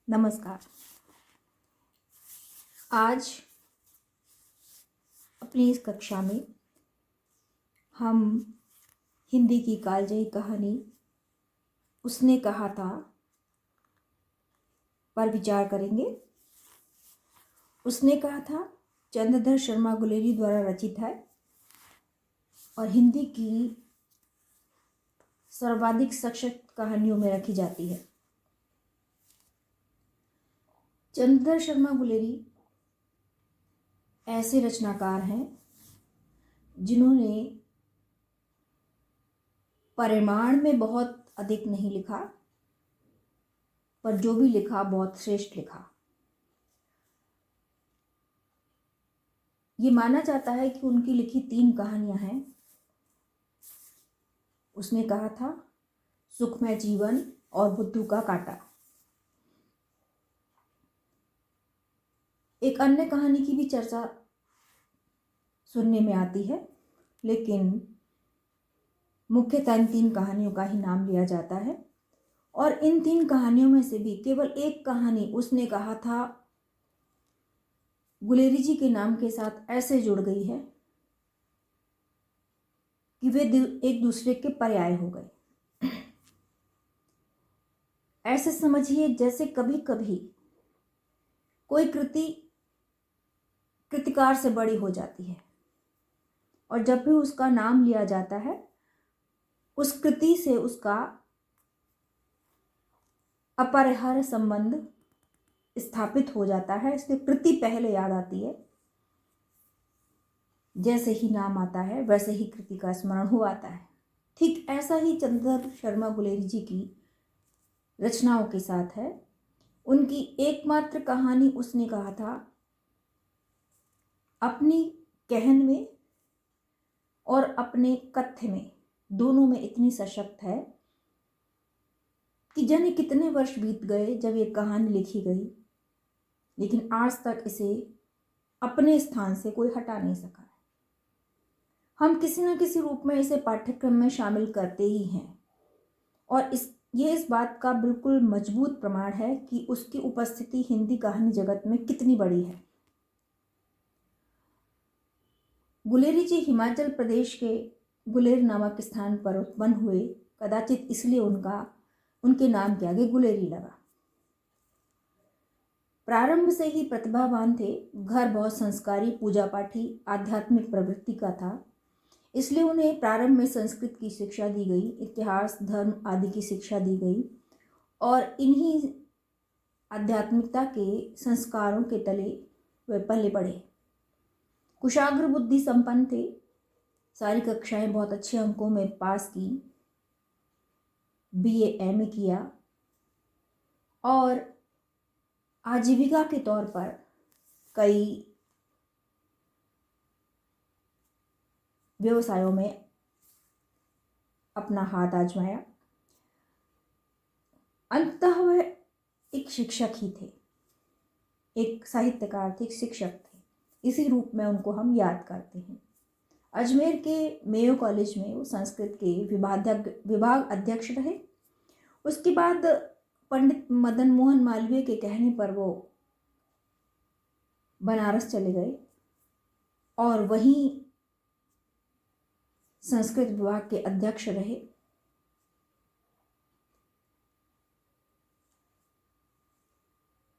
नमस्कार। आज अपनी इस कक्षा में हम हिंदी की कालजयी कहानी उसने कहा था पर विचार करेंगे। उसने कहा था चंद्रधर शर्मा गुलेरी द्वारा रचित है और हिंदी की सर्वाधिक सशक्त कहानियों में रखी जाती है। चंद्रधर शर्मा गुलेरी ऐसे रचनाकार हैं जिन्होंने परिमाण में बहुत अधिक नहीं लिखा, पर जो भी लिखा बहुत श्रेष्ठ लिखा। ये माना जाता है कि उनकी लिखी 3 कहानियां हैं। उसने कहा था सुखमय जीवन और बुद्धू का कांटा। एक अन्य कहानी की भी चर्चा सुनने में आती है, लेकिन मुख्यतः इन 3 कहानियों का ही नाम लिया जाता है। और इन 3 कहानियों में से भी केवल एक कहानी उसने कहा था गुलेरी जी के नाम के साथ ऐसे जुड़ गई है कि वे एक दूसरे के पर्याय हो गए। ऐसे समझिए जैसे कभी कभी कोई कृति कृतिकार से बड़ी हो जाती है और जब भी उसका नाम लिया जाता है उस कृति से उसका अपरिहार्य संबंध स्थापित हो जाता है। इसलिए कृति पहले याद आती है। जैसे ही नाम आता है वैसे ही कृति का स्मरण हो आता है। ठीक ऐसा ही चंद्रधर शर्मा गुलेरी जी की रचनाओं के साथ है। उनकी एकमात्र कहानी उसने कहा था अपनी कहन में और अपने कथ्य में दोनों में इतनी सशक्त है कि जाने कितने वर्ष बीत गए जब ये कहानी लिखी गई, लेकिन आज तक इसे अपने स्थान से कोई हटा नहीं सका है। हम किसी न किसी रूप में इसे पाठ्यक्रम में शामिल करते ही हैं और इस बात का बिल्कुल मजबूत प्रमाण है कि उसकी उपस्थिति हिंदी कहानी जगत में कितनी बड़ी है। गुलेरी जी हिमाचल प्रदेश के गुलेर नामक स्थान पर उत्पन्न हुए, कदाचित इसलिए उनके नाम के आगे गुलेरी लगा। प्रारंभ से ही प्रतिभावान थे। घर बहुत संस्कारी, पूजा पाठी, आध्यात्मिक प्रवृत्ति का था। इसलिए उन्हें प्रारंभ में संस्कृत की शिक्षा दी गई, इतिहास, धर्म आदि की शिक्षा दी गई और इन्हीं आध्यात्मिकता के संस्कारों के तले वे पले पड़े। कुशाग्र बुद्धि संपन्न थे। सारी कक्षाएं बहुत अच्छे अंकों में पास की, BA MA किया और आजीविका के तौर पर कई व्यवसायों में अपना हाथ आजमाया। अंततः वह एक शिक्षक ही थे, एक साहित्यकार थे, एक शिक्षक थे। इसी रूप में उनको हम याद करते हैं। अजमेर के मेयो कॉलेज में वो संस्कृत के विभाग अध्यक्ष रहे। उसके बाद पंडित मदन मोहन मालवीय के कहने पर वो बनारस चले गए और वहीं संस्कृत विभाग के अध्यक्ष रहे।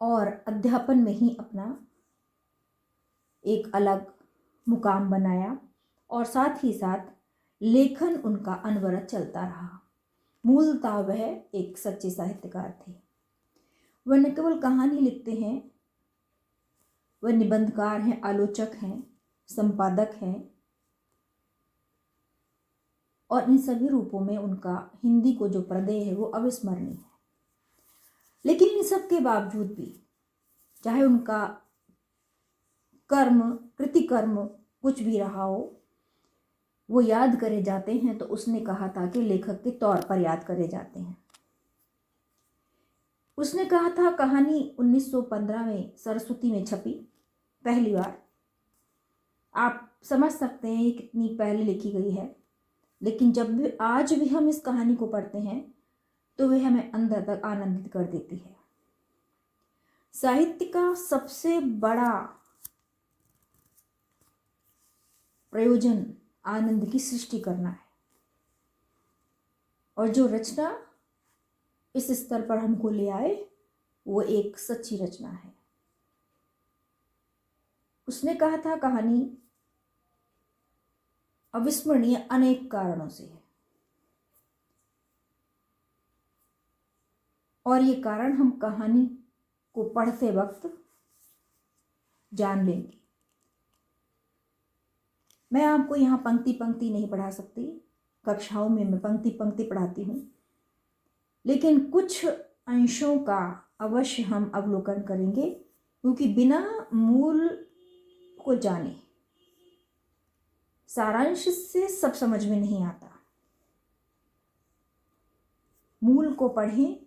और अध्यापन में ही अपना एक अलग मुकाम बनाया और साथ ही साथ लेखन उनका अनवरत चलता रहा। मूलतः वह एक सच्चे साहित्यकार थे। वह न केवल कहानी लिखते हैं, वह निबंधकार हैं, आलोचक हैं, संपादक हैं और इन सभी रूपों में उनका हिंदी को जो प्रदेय है वो अविस्मरणीय है। लेकिन इन सब के बावजूद भी चाहे उनका कृतिकर्म कुछ भी रहा हो, वो याद करे जाते हैं तो उसने कहा था कि लेखक के तौर पर याद करे जाते हैं। उसने कहा था कहानी 1915 में सरस्वती में छपी पहली बार। आप समझ सकते हैं ये कितनी पहले लिखी गई है, लेकिन जब भी आज भी हम इस कहानी को पढ़ते हैं तो वह हमें अंदर तक आनंदित कर देती है। साहित्य का सबसे बड़ा प्रयोजन आनंद की सृष्टि करना है, और जो रचना इस स्तर पर हमको ले आए वो एक सच्ची रचना है। उसने कहा था कहानी अविस्मरणीय अनेक कारणों से है, और ये कारण हम कहानी को पढ़ते वक्त जान लेंगे। मैं आपको यहाँ पंक्ति पंक्ति नहीं पढ़ा सकती, कक्षाओं में मैं पंक्ति पंक्ति पढ़ाती हूँ, लेकिन कुछ अंशों का अवश्य हम अवलोकन करेंगे, क्योंकि बिना मूल को जाने सारांश से सब समझ में नहीं आता। मूल को पढ़ें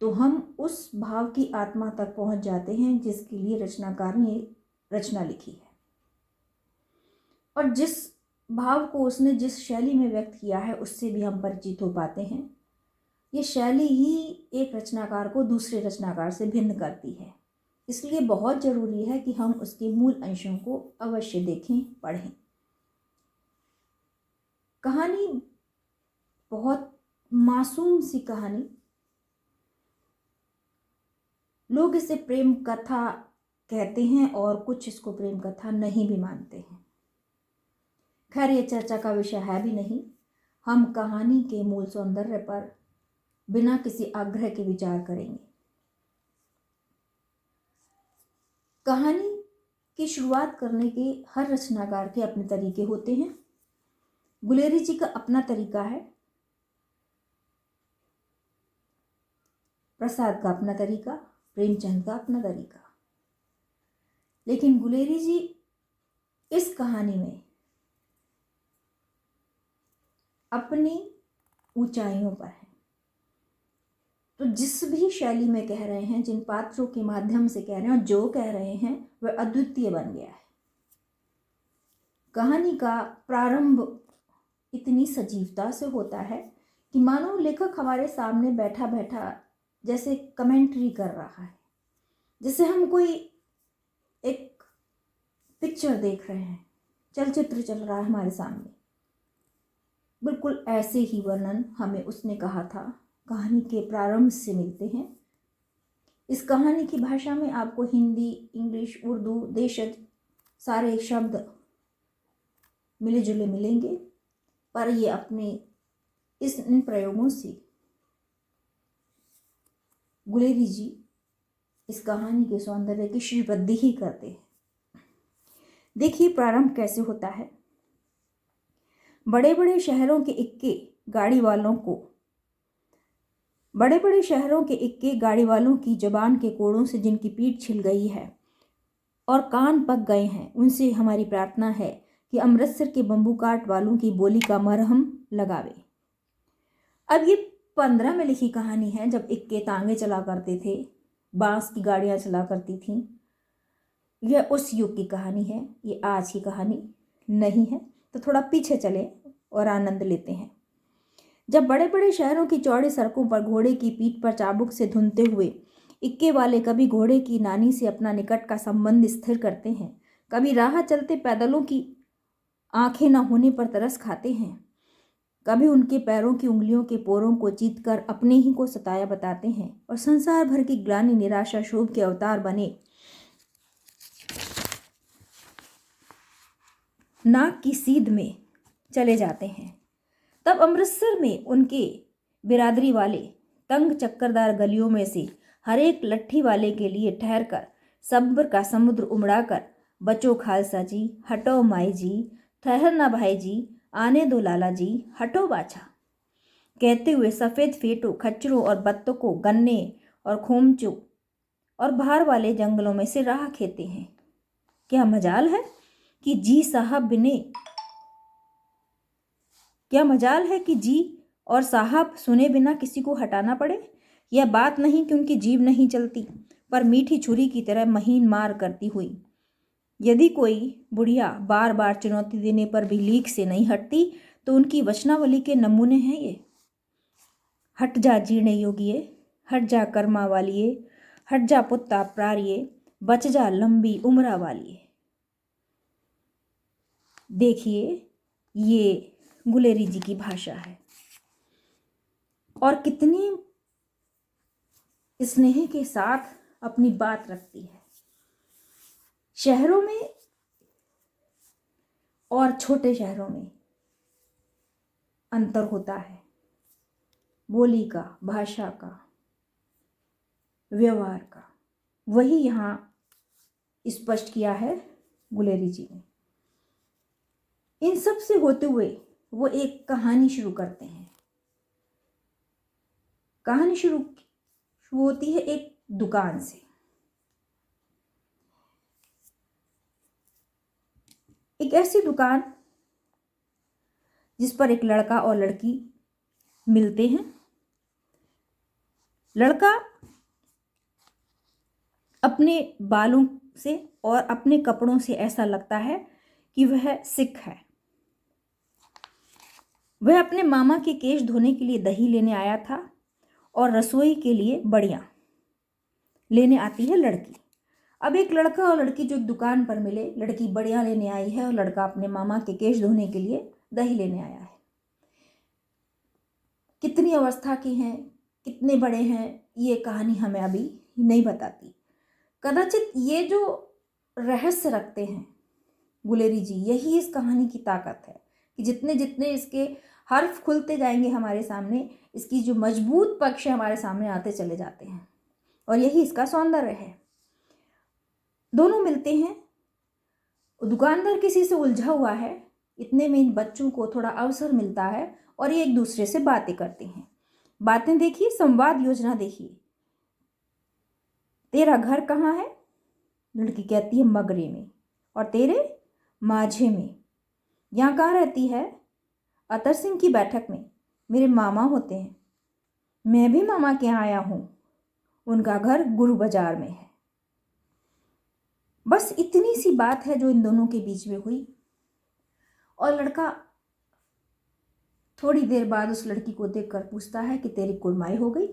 तो हम उस भाव की आत्मा तक पहुंच जाते हैं जिसके लिए रचनाकार ने रचना लिखी है, और जिस भाव को उसने जिस शैली में व्यक्त किया है उससे भी हम परिचित हो पाते हैं। ये शैली ही एक रचनाकार को दूसरे रचनाकार से भिन्न करती है, इसलिए बहुत जरूरी है कि हम उसके मूल अंशों को अवश्य देखें, पढ़ें। कहानी बहुत मासूम सी कहानी, लोग इसे प्रेम कथा कहते हैं और कुछ इसको प्रेम कथा नहीं भी मानते हैं। खैर, ये चर्चा का विषय है भी नहीं। हम कहानी के मूल सौंदर्य पर बिना किसी आग्रह के विचार करेंगे। कहानी की शुरुआत करने के हर रचनाकार के अपने तरीके होते हैं। गुलेरी जी का अपना तरीका है, प्रसाद का अपना तरीका, प्रेमचंद का अपना तरीका, लेकिन गुलेरी जी इस कहानी में अपनी ऊंचाइयों पर है। तो जिस भी शैली में कह रहे हैं, जिन पात्रों के माध्यम से कह रहे हैं और जो कह रहे हैं, वह अद्वितीय बन गया है। कहानी का प्रारंभ इतनी सजीवता से होता है कि मानो लेखक हमारे सामने बैठा बैठा जैसे कमेंट्री कर रहा है, जैसे हम कोई एक पिक्चर देख रहे हैं, चलचित्र चल रहा है हमारे सामने। बिल्कुल ऐसे ही वर्णन हमें उसने कहा था कहानी के प्रारंभ से मिलते हैं। इस कहानी की भाषा में आपको हिंदी, इंग्लिश, उर्दू, देशज सारे शब्द मिले जुले मिलेंगे, पर ये अपने इन प्रयोगों से गुलेरी जी इस कहानी के सौंदर्य की श्रीवृद्धि ही करते हैं। देखिए प्रारंभ कैसे होता है। बड़े बड़े शहरों के इक्के गाड़ी वालों की जुबान के कोड़ों से जिनकी पीठ छिल गई है और कान पक गए हैं, उनसे हमारी प्रार्थना है कि अमृतसर के बम्बू काट वालों की बोली का मरहम लगावे। अब ये 15 में लिखी कहानी है, जब इक्के तांगे चला करते थे, बांस की गाड़ियां चला करती थीं। यह उस युग की कहानी है, ये आज की कहानी नहीं है। तो थोड़ा पीछे चले और आनंद लेते हैं। जब बड़े बड़े शहरों की चौड़ी सड़कों पर घोड़े की पीठ पर चाबुक से धुनते हुए इक्के वाले कभी घोड़े की नानी से अपना निकट का संबंध स्थिर करते हैं, कभी राह चलते पैदलों की आंखें न होने पर तरस खाते हैं, कभी उनके पैरों की उंगलियों के पोरों को जीतकर अपने ही को सताया बताते हैं और संसार भर की ग्लानि, निराशा, शोभ के अवतार बने नाक की सीध में चले जाते हैं। तब अमृतसर में उनके बिरादरी वाले तंग चक्करदार गलियों में से हर एक लट्ठी वाले के लिए ठहर कर सब्र का समुद्र उमड़ाकर बचो खालसा जी, हटो माई जी, ठहरना भाई जी, आने दो लाला जी, हटो बाछा कहते हुए सफ़ेद फेटों, खच्चरों और बत्तकों, गन्ने और खोमचों और भार वाले जंगलों में से राह खेते हैं। क्या मजाल है कि जी और साहब सुने बिना किसी को हटाना पड़े। यह बात नहीं कि उनकी जीभ नहीं चलती, पर मीठी छुरी की तरह महीन मार करती हुई। यदि कोई बुढ़िया बार बार चुनौती देने पर भी लीक से नहीं हटती, तो उनकी वचनावली के नमूने हैं ये। हट जा जीणे योगिए, हट जा कर्मा वालिए, हट जा पुत्ता प्रारिये, बच जा लंबी उम्र वाली। देखिए, ये गुलेरी जी की भाषा है और कितनी स्नेह के साथ अपनी बात रखती है। शहरों में और छोटे शहरों में अंतर होता है, बोली का, भाषा का, व्यवहार का। वही यहाँ स्पष्ट किया है गुलेरी जी ने। इन सब से होते हुए वो एक कहानी शुरू करते हैं। कहानी शुरू होती है एक दुकान से। एक ऐसी दुकान जिस पर एक लड़का और लड़की मिलते हैं। लड़का अपने बालों से और अपने कपड़ों से ऐसा लगता है कि वह सिख है। वह अपने मामा के केश धोने के लिए दही लेने आया था और रसोई के लिए बड़ियां लेने आती है लड़की। अब एक लड़का और लड़की जो दुकान पर मिले, लड़की बड़ियां लेने आई है और लड़का अपने मामा के केश धोने के लिए दही लेने आया है। कितनी अवस्था की हैं, कितने बड़े हैं, ये कहानी हमें अभी नहीं बताती। कदाचित ये जो रहस्य रखते हैं गुलेरी जी, यही इस कहानी की ताकत है कि जितने जितने इसके हर्फ खुलते जाएंगे हमारे सामने, इसकी जो मजबूत पक्ष हमारे सामने आते चले जाते हैं और यही इसका सौंदर्य है। दोनों मिलते हैं। दुकानदार किसी से उलझा हुआ है, इतने में इन बच्चों को थोड़ा अवसर मिलता है और ये एक दूसरे से बातें करते हैं। बातें देखिए, संवाद योजना देखिए। तेरा घर कहाँ है? लड़की कहती है मगरे में। और तेरे? माझे में। यहाँ कहाँ रहती है? अतर सिंह की बैठक में, मेरे मामा होते हैं। मैं भी मामा के यहाँ आया हूँ, उनका घर गुरु बाजार में है। बस इतनी सी बात है जो इन दोनों के बीच में हुई और लड़का थोड़ी देर बाद उस लड़की को देखकर पूछता है कि तेरी कुड़माई हो गई,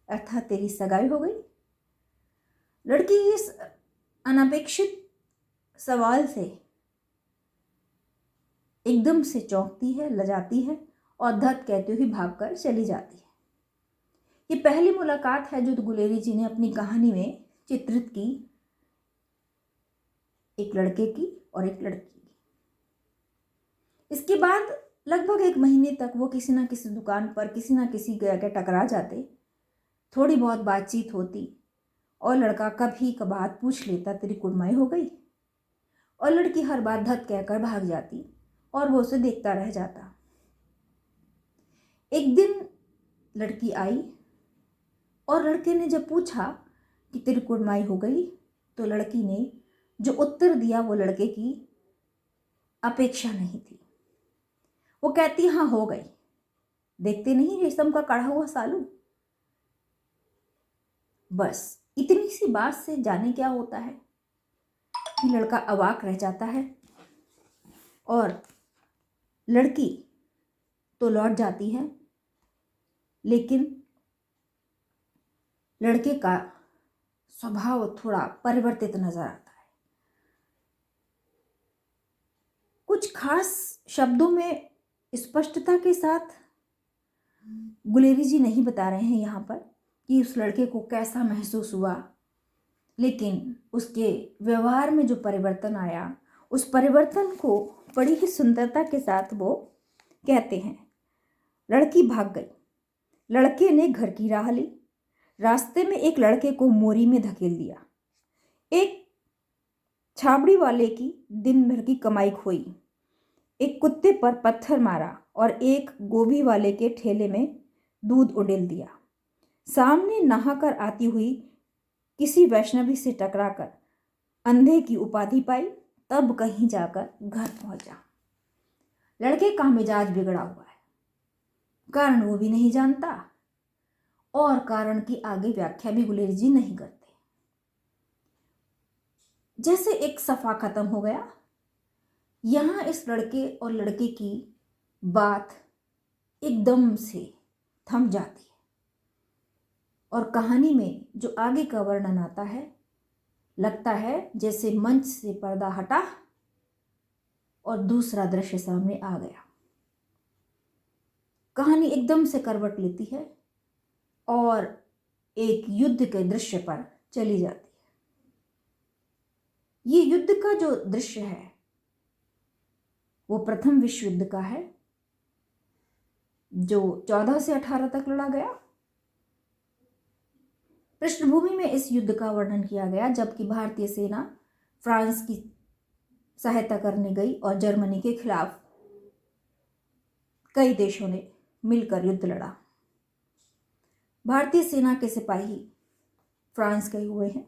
अर्थात तेरी सगाई हो गई। लड़की इस अनपेक्षित सवाल से एकदम से चौंकती है, लजाती है और धत कहते हुए भागकर चली जाती है। ये पहली मुलाकात है जो गुलेरी जी ने अपनी कहानी में चित्रित की, एक लड़के की और एक लड़की की। इसके बाद लगभग 1 महीने तक वो किसी ना किसी दुकान पर किसी ना किसी जगह टकरा जाते, थोड़ी बहुत बातचीत होती और लड़का कभी कभार पूछ लेता तेरी कुड़माई हो गई, और लड़की हर बार धत कहकर भाग जाती और वो उसे देखता रह जाता। एक दिन लड़की आई और लड़के ने जब पूछा कि तेरी कुड़माई हो गई, तो लड़की ने जो उत्तर दिया वो लड़के की अपेक्षा नहीं थी। वो कहती हाँ हो गई, देखते नहीं रेशम का कढ़ा हुआ सालू। बस इतनी सी बात से जाने क्या होता है कि लड़का अवाक रह जाता है और लड़की तो लौट जाती है, लेकिन लड़के का स्वभाव थोड़ा परिवर्तित नजर आता है। कुछ खास शब्दों में स्पष्टता के साथ गुलेरी जी नहीं बता रहे हैं यहाँ पर कि उस लड़के को कैसा महसूस हुआ, लेकिन उसके व्यवहार में जो परिवर्तन आया, उस परिवर्तन को बड़ी ही सुंदरता के साथ वो कहते हैं। लड़की भाग गई, लड़के ने घर की राह ली, रास्ते में एक लड़के को मोरी में धकेल दिया, एक छाबड़ी वाले की दिन भर की कमाई खोई, एक कुत्ते पर पत्थर मारा और एक गोभी वाले के ठेले में दूध उड़ेल दिया। सामने नहाकर आती हुई किसी वैष्णवी से टकराकर अंधे की उपाधि पाई, तब कहीं जाकर घर पहुंचा। लड़के का मिजाज बिगड़ा हुआ है, कारण वो भी नहीं जानता और कारण की आगे व्याख्या भी गुलेरी जी नहीं करते। जैसे एक सफा खत्म हो गया। यहां इस लड़के और लड़के की बात एकदम से थम जाती है। और कहानी में जो आगे का वर्णन आता है, लगता है जैसे मंच से पर्दा हटा और दूसरा दृश्य सामने आ गया। कहानी एकदम से करवट लेती है और एक युद्ध के दृश्य पर चली जाती है। ये युद्ध का जो दृश्य है वो प्रथम विश्व युद्ध का है, जो 14 से 18 तक लड़ा गया। पृष्ठभूमि में इस युद्ध का वर्णन किया गया जबकि भारतीय सेना फ्रांस की सहायता करने गई और जर्मनी के खिलाफ कई देशों ने मिलकर युद्ध लड़ा। भारतीय सेना के सिपाही फ्रांस गए हुए हैं,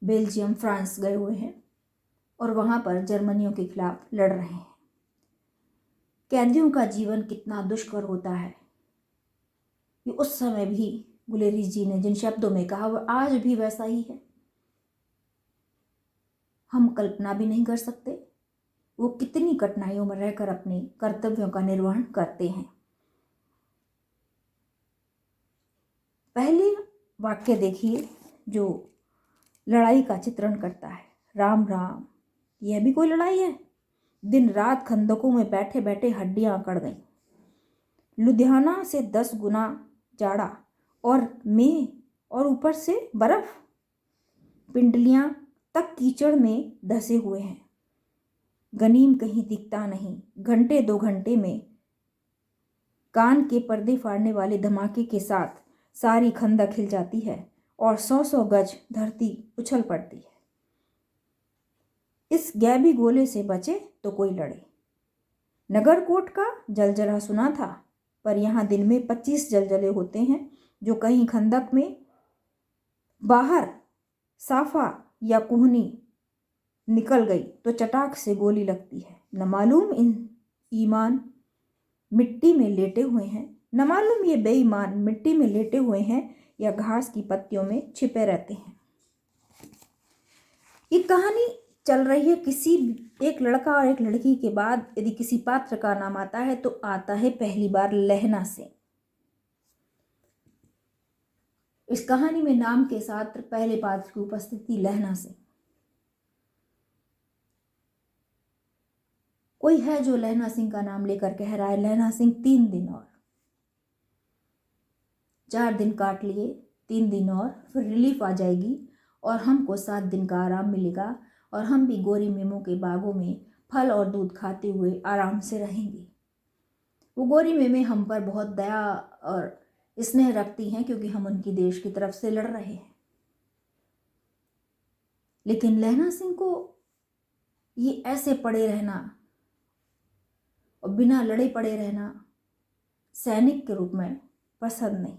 बेल्जियम फ्रांस गए हुए हैं और वहां पर जर्मनियों के खिलाफ लड़ रहे हैं। कैदियों का जीवन कितना दुष्कर होता है ये उस समय भी गुलेरिस जी ने जिन शब्दों में कहा वो आज भी वैसा ही है। हम कल्पना भी नहीं कर सकते वो कितनी कठिनाइयों में रहकर अपने कर्तव्यों का निर्वहन करते हैं। पहले वाक्य देखिए जो लड़ाई का चित्रण करता है। राम राम, यह भी कोई लड़ाई है। दिन रात खंदकों में बैठे बैठे हड्डियां अकड़ गईं। लुधियाना से 10 गुना जाड़ा और में और ऊपर से बर्फ, पिंडलियां तक कीचड़ में धसे हुए हैं। गनीम कहीं दिखता नहीं। घंटे 2 घंटे में कान के पर्दे फाड़ने वाले धमाके के साथ सारी खंदक हिल जाती है और 100-100 गज धरती उछल पड़ती है। इस गैबी गोले से बचे तो कोई लड़े। नगरकोट का जलजला सुना था, पर यहाँ दिन में 25 जलजले होते हैं जो कहीं खंदक में बाहर साफा या कुहनी निकल गई तो चटाक से गोली लगती है। न मालूम ईमान मिट्टी में लेटे हुए हैं, न मालूम ये बेईमान मिट्टी में लेटे हुए हैं या घास की पत्तियों में छिपे रहते हैं। ये कहानी चल रही है। किसी एक लड़का और एक लड़की के बाद यदि किसी पात्र का नाम आता है तो आता है पहली बार लहना से। इस कहानी में नाम के साथ पहले पात्र की उपस्थिति लहना से। कोई है जो लहना सिंह का नाम लेकर कह रहा है लहना सिंह 3 दिन और, 4 दिन काट लिए, 3 दिन और फिर रिलीफ आ जाएगी और हमको 7 दिन का आराम मिलेगा और हम भी गोरी मेमों के बागों में फल और दूध खाते हुए आराम से रहेंगे। वो गोरी मेमे हम पर बहुत दया और स्नेह रखती हैं क्योंकि हम उनकी देश की तरफ से लड़ रहे हैं। लेकिन लहना सिंह को ये ऐसे पड़े रहना और बिना लड़े पड़े रहना सैनिक के रूप में पसंद नहीं।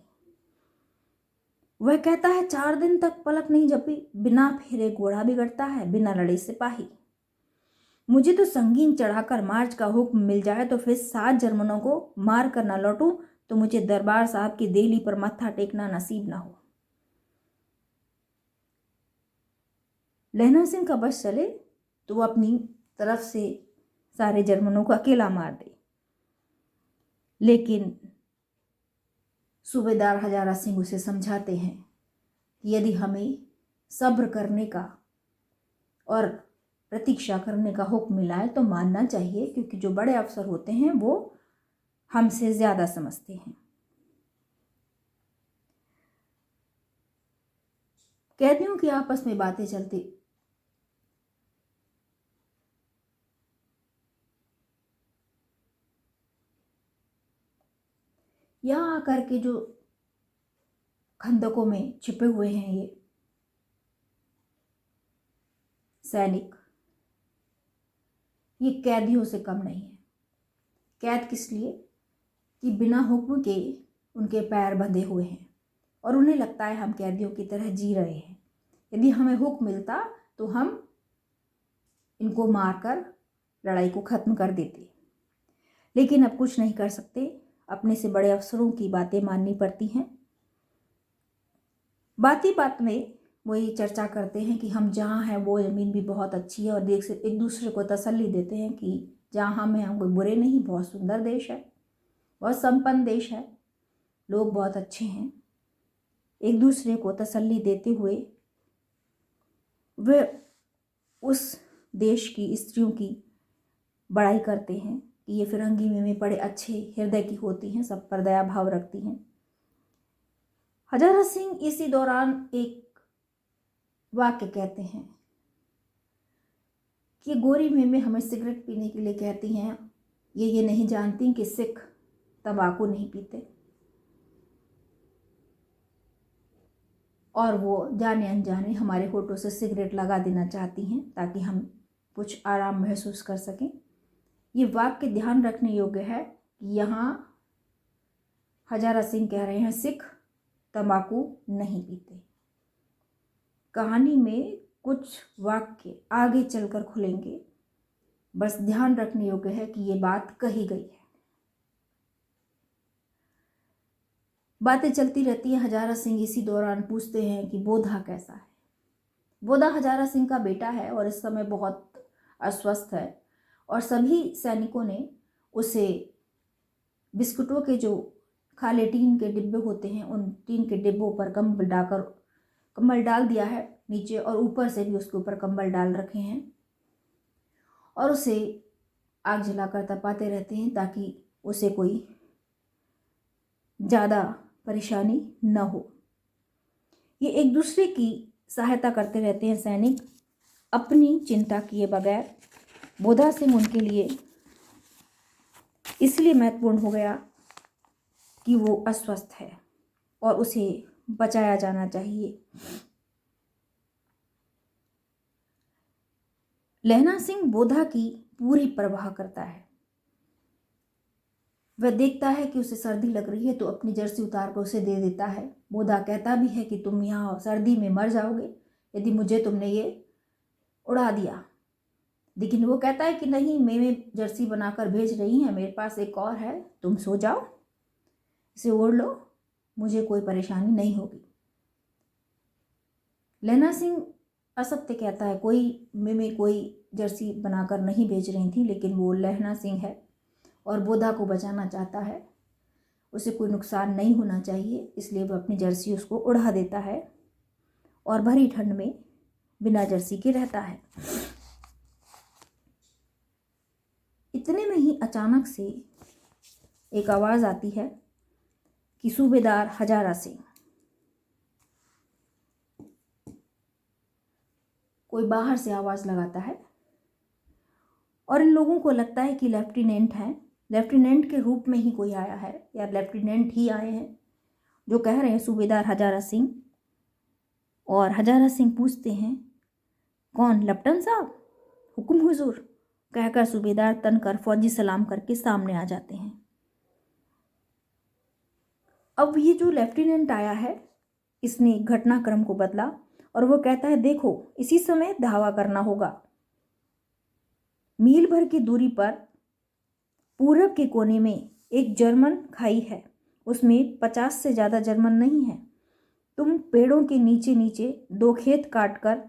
वह कहता है 4 दिन तक पलक नहीं झपी, बिना फेरे घोड़ा बिगड़ता है, बिना लड़े सिपाही। मुझे तो संगीन चढ़ाकर मार्च का हुक्म मिल जाए तो फिर 7 जर्मनों को मार कर न लौटूं तो मुझे दरबार साहब की देहली पर मत्था टेकना नसीब ना हो। लहना सिंह का बस चले तो वो अपनी तरफ से सारे जर्मनों को अकेला मार दे, लेकिन सूबेदार हजारा सिंह उसे समझाते हैं कि यदि हमें सब्र करने का और प्रतीक्षा करने का हुक्म मिला है तो मानना चाहिए, क्योंकि जो बड़े अफसर होते हैं वो हमसे ज्यादा समझते हैं। कैदियों की आपस में बातें चलती। यहां आकर के जो खंदकों में छिपे हुए हैं ये सैनिक, ये कैदियों से कम नहीं है। कैद किस लिए कि बिना हुक्म के उनके पैर बंधे हुए हैं और उन्हें लगता है हम कैदियों की तरह जी रहे हैं। यदि हमें हुक्म मिलता तो हम इनको मारकर लड़ाई को खत्म कर देते, लेकिन अब कुछ नहीं कर सकते। अपने से बड़े अफसरों की बातें माननी पड़ती हैं। बात ही बात में वो ये चर्चा करते हैं कि हम जहाँ हैं वो ज़मीन भी बहुत अच्छी है और एक दूसरे को तसल्ली देते हैं कि जहाँ हम हैं हम कोई बुरे नहीं, बहुत सुंदर देश है, बहुत संपन्न देश है, लोग बहुत अच्छे हैं। एक दूसरे को तसल्ली देते हुए वे उस देश की स्त्रियों की बड़ाई करते हैं कि ये फिरंगी में बड़े अच्छे हृदय की होती हैं, सब पर दया भाव रखती हैं। हजारा सिंह इसी दौरान एक वाक्य कहते हैं कि गोरी मेमे हमें सिगरेट पीने के लिए कहती हैं, ये नहीं जानती कि सिख तंबाकू नहीं पीते, और वो जाने अनजाने हमारे होठों से सिगरेट लगा देना चाहती हैं ताकि हम कुछ आराम महसूस कर सकें। ये वाक्य ध्यान रखने योग्य है कि यहाँ हजारा सिंह कह रहे हैं सिख तंबाकू नहीं पीते। कहानी में कुछ वाक्य आगे चलकर खुलेंगे, बस ध्यान रखने योग्य है कि ये बात कही गई है। बातें चलती रहती है। हजारा सिंह इसी दौरान पूछते हैं कि बोधा कैसा है। बोधा हजारा सिंह का बेटा है और इस समय बहुत अस्वस्थ है, और सभी सैनिकों ने उसे बिस्कुटों के जो खाली टीन के डिब्बे होते हैं उन टीन के डिब्बों पर कंबल डाल दिया है नीचे, और ऊपर से भी उसके ऊपर कंबल डाल रखे हैं, और उसे आग जलाकर तपाते रहते हैं ताकि उसे कोई ज़्यादा परेशानी न हो। ये एक दूसरे की सहायता करते रहते हैं सैनिक, अपनी चिंता किए बगैर। बोधा सिंह उनके लिए इसलिए महत्वपूर्ण हो गया कि वो अस्वस्थ है और उसे बचाया जाना चाहिए। लहना सिंह बोधा की पूरी परवाह करता है। वह देखता है कि उसे सर्दी लग रही है तो अपनी जर्सी उतार कर उसे दे देता है। बोधा कहता भी है कि तुम यहाँ सर्दी में मर जाओगे यदि मुझे तुमने ये उड़ा दिया, लेकिन वो कहता है कि नहीं, मैं जर्सी बनाकर भेज रही हैं, मेरे पास एक और है, तुम सो जाओ, इसे ओढ़ लो, मुझे कोई परेशानी नहीं होगी। लहना सिंह असत्य कहता है, मैं कोई जर्सी बनाकर नहीं भेज रही थी, लेकिन वो लहना सिंह है और बोधा को बचाना चाहता है, उसे कोई नुकसान नहीं होना चाहिए, इसलिए वह अपनी जर्सी उसको उड़ा देता है और भरी ठंड में बिना जर्सी के रहता है। इतने में ही अचानक से एक आवाज़ आती है कि सूबेदार हजारा सिंह। कोई बाहर से आवाज़ लगाता है और इन लोगों को लगता है कि लेफ्टिनेंट हैं, लेफ्टिनेंट के रूप में ही कोई आया है या लेफ्टिनेंट ही आए हैं जो कह रहे हैं सूबेदार हजारा सिंह। और हजारा सिंह पूछते हैं, कौन? लेफ्टिनेंट साहब, हुक्म हुजूर, कहकर सूबेदार तनकर फौजी सलाम करके सामने आ जाते हैं। अब ये जो लेफ्टिनेंट आया है इसने घटनाक्रम को बदला और वो कहता है, देखो इसी समय धावा करना होगा। मील भर की दूरी पर पूरब के कोने में एक जर्मन खाई है, उसमें 50 से ज़्यादा जर्मन नहीं है। तुम पेड़ों के नीचे नीचे 2 खेत काट कर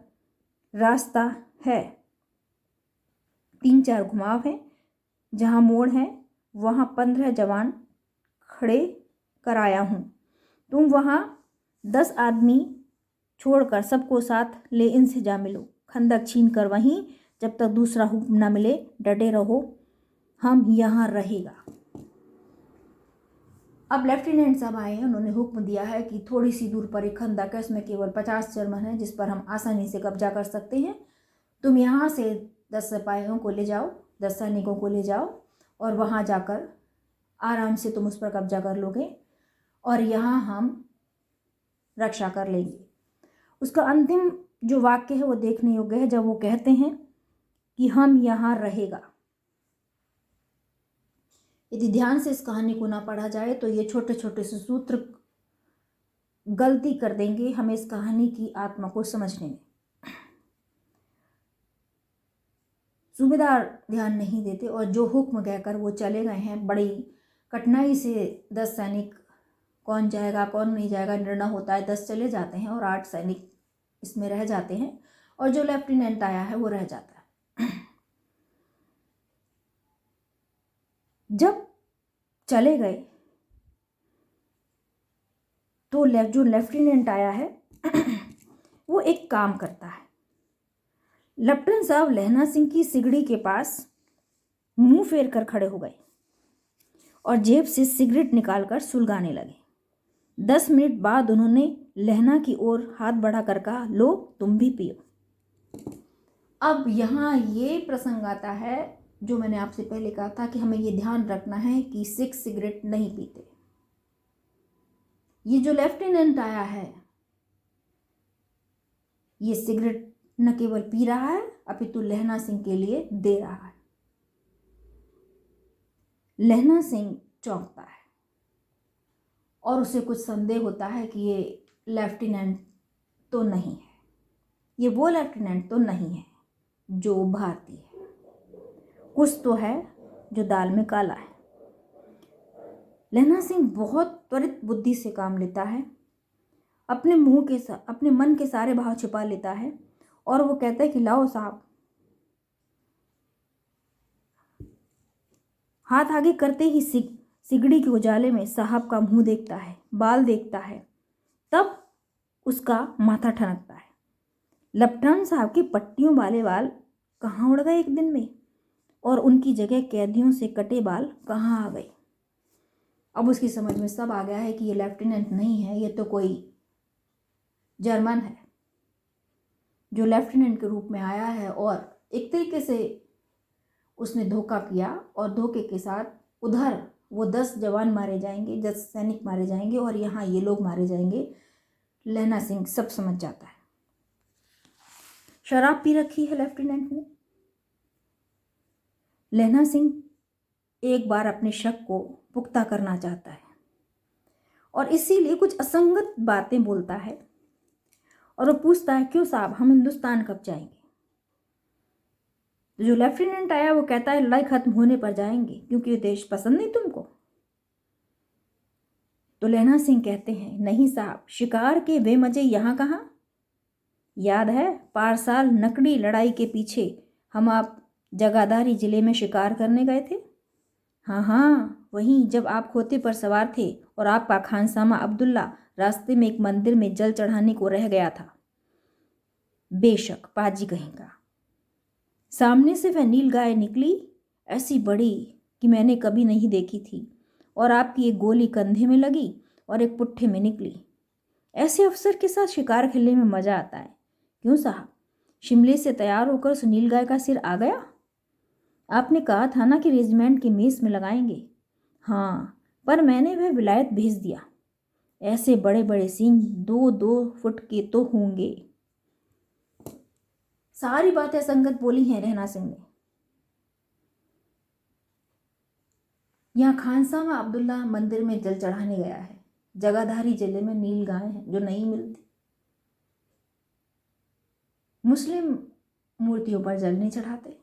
रास्ता है, 3-4 घुमाव हैं, जहाँ मोड़ है वहाँ 15 जवान खड़े कराया हूँ। तुम वहाँ 10 आदमी छोड़कर सबको साथ ले इनसे जा मिलो। खंदक छीन कर वहीं जब तक दूसरा हुक्म न मिले डटे रहो, हम यहाँ रहेगा। अब लेफ्टिनेंट साहब आए हैं, उन्होंने हुक्म दिया है कि थोड़ी सी दूर पर एक खंदक है, इसमें केवल 50 जर्मन है जिस पर हम आसानी से कब्जा कर सकते हैं। तुम यहाँ से 10 सिपाहियों को ले जाओ, 10 सैनिकों को ले जाओ और वहाँ जाकर आराम से तुम उस पर कब्जा कर लोगे और यहाँ हम रक्षा कर लेंगे। उसका अंतिम जो वाक्य है वो देखने योग्य है, जब वो कहते हैं कि हम यहाँ रहेगा। यदि ध्यान से इस कहानी को ना पढ़ा जाए तो ये छोटे छोटे से सूत्र गलती कर देंगे हमें इस कहानी की आत्मा को समझने में। सूबेदार ध्यान नहीं देते और जो हुक्म कहकर वो चले गए हैं, बड़ी कठिनाई से 10 सैनिक, कौन जाएगा कौन नहीं जाएगा निर्णय होता है, 10 चले जाते हैं और 8 सैनिक इसमें रह जाते हैं और जो लेफ्टिनेंट आया है वो रह जाता है। जब चले गए तो जो लेफ्टिनेंट आया है वो एक काम करता है। लेफ्टिनेंट साहब लहना सिंह की सिगड़ी के पास मुंह फेर कर खड़े हो गए और जेब से सिगरेट निकालकर सुलगाने लगे। 10 मिनट बाद उन्होंने लहना की ओर हाथ बढ़ाकर कहा, लो तुम भी पियो। अब यहाँ ये प्रसंग आता है जो मैंने आपसे पहले कहा था कि हमें ये ध्यान रखना है कि सिख सिगरेट नहीं पीते। ये जो लेफ्टिनेंट आया है ये सिगरेट न केवल पी रहा है अपितु लहना सिंह के लिए दे रहा है। लहना सिंह चौंकता है और उसे कुछ संदेह होता है कि ये लेफ्टिनेंट तो नहीं है, ये वो लेफ्टिनेंट तो नहीं है जो भारतीय है, कुछ तो है जो दाल में काला है। लहना सिंह बहुत त्वरित बुद्धि से काम लेता है, अपने अपने मन के सारे भाव छिपा लेता है और वो कहता है कि लाओ साहब। हाथ आगे करते ही सिगड़ी के उजाले में साहब का मुंह देखता है, बाल देखता है, तब उसका माथा ठनकता है। लेफ्टिनेंट साहब के पट्टियों वाले बाल कहाँ उड़ गए एक दिन में और उनकी जगह कैदियों से कटे बाल कहाँ आ गए। अब उसकी समझ में सब आ गया है कि ये लेफ्टिनेंट नहीं है, ये तो कोई जर्मन है जो लेफ्टिनेंट के रूप में आया है और एक तरीके से उसने धोखा किया और धोखे के साथ उधर वो 10 जवान मारे जाएंगे, 10 सैनिक मारे जाएंगे और यहाँ ये लोग मारे जाएंगे। लहना सिंह सब समझ जाता है। शराब पी रखी है लेफ्टिनेंट ने। लहना सिंह एक बार अपने शक को पुख्ता करना चाहता है और इसीलिए कुछ असंगत बातें बोलता है और वो पूछता है, क्यों साहब हम हिंदुस्तान कब जाएंगे? जो लेफ्टिनेंट आया वो कहता है, लड़ाई खत्म होने पर जाएंगे क्योंकि ये देश पसंद नहीं तुमको। तो लहना सिंह कहते हैं, नहीं साहब, शिकार के वे मजे यहाँ कहाँ। याद है पारसाल नकड़ी लड़ाई के पीछे हम आप जगाधारी जिले में शिकार करने गए थे। हाँ हाँ वहीं, जब आप खोते पर सवार थे और आपका खानसामा अब्दुल्ला रास्ते में एक मंदिर में जल चढ़ाने को रह गया था। बेशक पाजी कहेगा। सामने से वह नील गाय निकली, ऐसी बड़ी कि मैंने कभी नहीं देखी थी, और आपकी एक गोली कंधे में लगी और एक पुट्ठे में निकली। ऐसे अफसर के साथ शिकार खेलने में मज़ा आता है। क्यों साहब, शिमले से तैयार होकर उस नील गाय का सिर आ गया? आपने कहा था ना कि रेजिमेंट के मेस में लगाएंगे। हाँ, पर मैंने वह विलायत भेज दिया। ऐसे बड़े बड़े सींग 2-2 फुट के तो होंगे। सारी बातें संगत बोली हैं लहना सिंह ने। यहाँ खानसामा अब्दुल्ला मंदिर में जल चढ़ाने गया है। जगाधारी जिले में नील गाय है जो नहीं मिलती। मुस्लिम मूर्तियों पर जल नहीं चढ़ाते।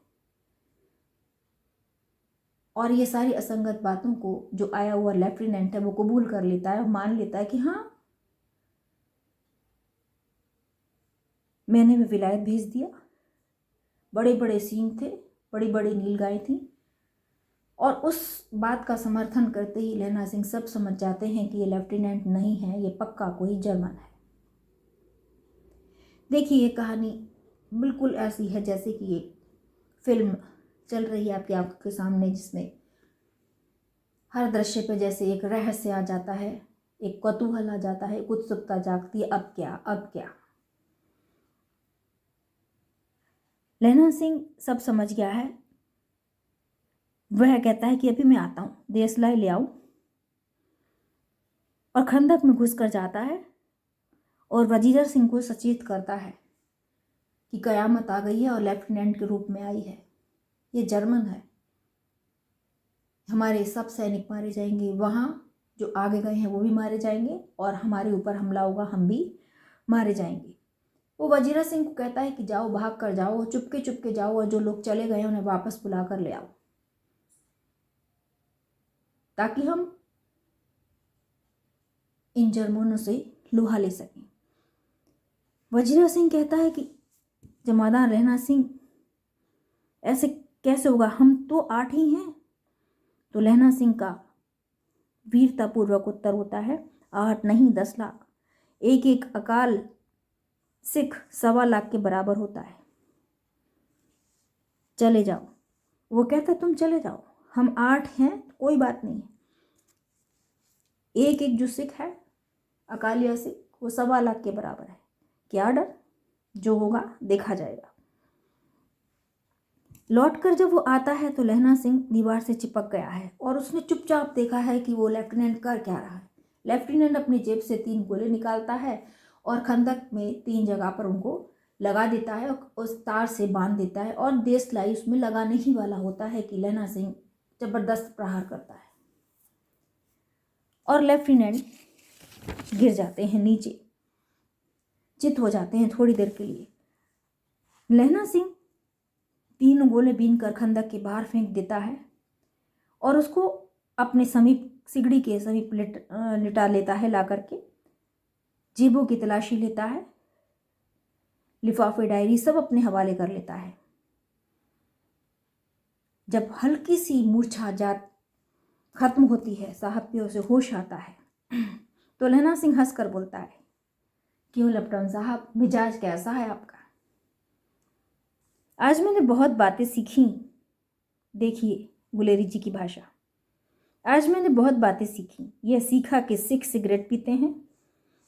और ये सारी असंगत बातों को जो आया हुआ लेफ्टिनेंट है वो कबूल कर लेता है और मान लेता है कि हाँ, मैंने भी विलायत भेज दिया। बड़े बड़े सींग थे, बड़ी बड़ी नीलगाय थी। और उस बात का समर्थन करते ही लहना सिंह सब समझ जाते हैं कि ये लेफ्टिनेंट नहीं है, ये पक्का कोई जर्मन है। देखिए ये कहानी बिल्कुल ऐसी है जैसे कि एक फिल्म चल रही है आपकी आंखों के सामने, जिसमें हर दृश्य पे जैसे एक रहस्य आ जाता है, एक कौतूहल आ जाता है, एक उत्सुकता जागती है, अब क्या अब क्या। लहना सिंह सब समझ गया है। वह कहता है कि अभी मैं आता हूँ, देशलाई ले आऊँ, और खंदक में घुसकर जाता है और वजीर सिंह को सचेत करता है कि कयामत आ गई है और लेफ्टिनेंट के रूप में आई है। ये जर्मन है, हमारे सब सैनिक मारे जाएंगे, वहाँ जो आगे गए हैं वो भी मारे जाएंगे और हमारे ऊपर हमला होगा, हम भी मारे जाएंगे। वो वजीर सिंह को कहता है कि जाओ, भाग कर जाओ, चुपके चुपके जाओ और जो लोग चले गए उन्हें वापस बुला कर ले आओ ताकि हम इन जर्मनों से लोहा ले सकें। वजीर सिंह कहता है कि जमादार लहना सिंह, ऐसे कैसे होगा, हम तो 8 ही हैं। तो लहना सिंह का वीरतापूर्वक उत्तर होता है, 8 नहीं 10 लाख, एक एक अकाल सिख 1.25 लाख के बराबर होता है। चले जाओ। वो कहता तुम चले जाओ, हम 8 हैं, कोई बात नहीं है। एक एक जो सिख है, अकालिया सिख, वो 1.25 लाख के बराबर है। क्या डर, जो होगा देखा जाएगा। लौटकर जब वो आता है तो लहना सिंह दीवार से चिपक गया है और उसने चुपचाप देखा है कि वो लेफ्टिनेंट कर क्या रहा है। लेफ्टिनेंट अपनी जेब से 3 गोले निकालता है और खंदक में 3 जगह पर उनको लगा देता है और उस तार से बांध देता है और देशलाई उसमें लगाने ही वाला होता है कि लहना सिंह जबरदस्त प्रहार करता है और लेफ्टिनेंट गिर जाते हैं नीचे, चित हो जाते हैं थोड़ी देर के लिए। लहना सिंह 3 गोले बीन कर खंदक के बाहर फेंक देता है और उसको अपने समीप सिगड़ी के समीप लिटा लेता है, ला करके जेबों की तलाशी लेता है, लिफाफे डायरी सब अपने हवाले कर लेता है। जब हल्की सी मूर्छा जात खत्म होती है, साहब के उसे होश आता है तो लहना सिंह हंसकर बोलता है, क्यों लेफ्टिनेंट साहब, मिजाज कैसा है आपका? आज मैंने बहुत बातें सीखी। देखिए गुलेरी जी की भाषा, आज मैंने बहुत बातें सीखी। यह सीखा कि सिख सिगरेट पीते हैं,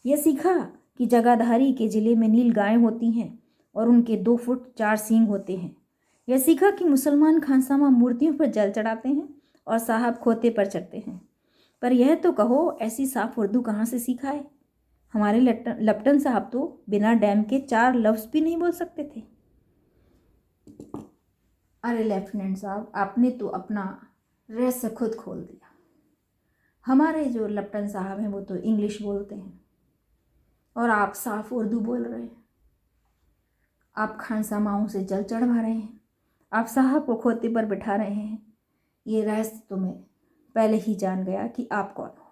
यह सीखा कि जगाधारी के जिले में नील गायें होती हैं और उनके 2 फुट 4 सींग होते हैं। यह सीखा कि मुसलमान खानसामा मूर्तियों पर जल चढ़ाते हैं और साहब खोते पर चढ़ते हैं। पर यह तो कहो, ऐसी साफ उर्दू कहाँ से सीखा है? हमारे लेफ्टिनेंट साहब तो बिना डैम के 4 लफ्ज़ भी नहीं बोल सकते थे। अरे लेफ्टिनेंट साहब, आपने तो अपना रहस्य खुद खोल दिया। हमारे जो लेफ्टिनेंट साहब हैं वो तो इंग्लिश बोलते हैं और आप साफ उर्दू बोल रहे हैं। आप खानसामाओं से जल चढ़वा रहे हैं, आप साहब को खोते पर बिठा रहे हैं। ये रहस्य तो मैं पहले ही जान गया कि आप कौन हो।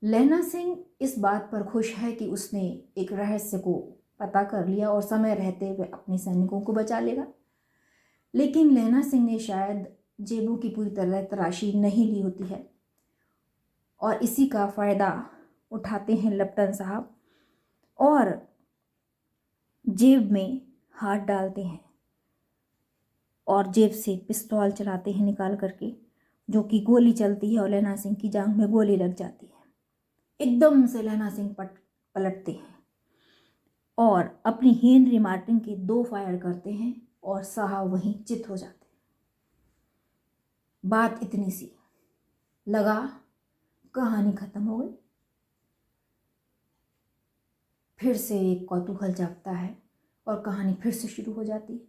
लहना सिंह इस बात पर खुश है कि उसने एक रहस्य को पता कर लिया और समय रहते हुए अपने सैनिकों को बचा लेगा। लेकिन लहना सिंह ने शायद जेबों की पूरी तरह तलाशी नहीं ली होती है और इसी का फ़ायदा उठाते हैं लेफ्टिनेंट साहब और जेब में हाथ डालते हैं और जेब से पिस्तौल चलाते हैं निकाल करके, जो कि गोली चलती है और लहना सिंह की जांघ में गोली लग जाती है। एकदम से लहना सिंह पलटते हैं और अपनी हेनरी मार्टिन के 2 फायर करते हैं और साहब वहीं चित हो जाते हैं। बात इतनी सी, लगा कहानी खत्म हो गई। फिर से एक कौतूहल जागता है और कहानी फिर से शुरू हो जाती है।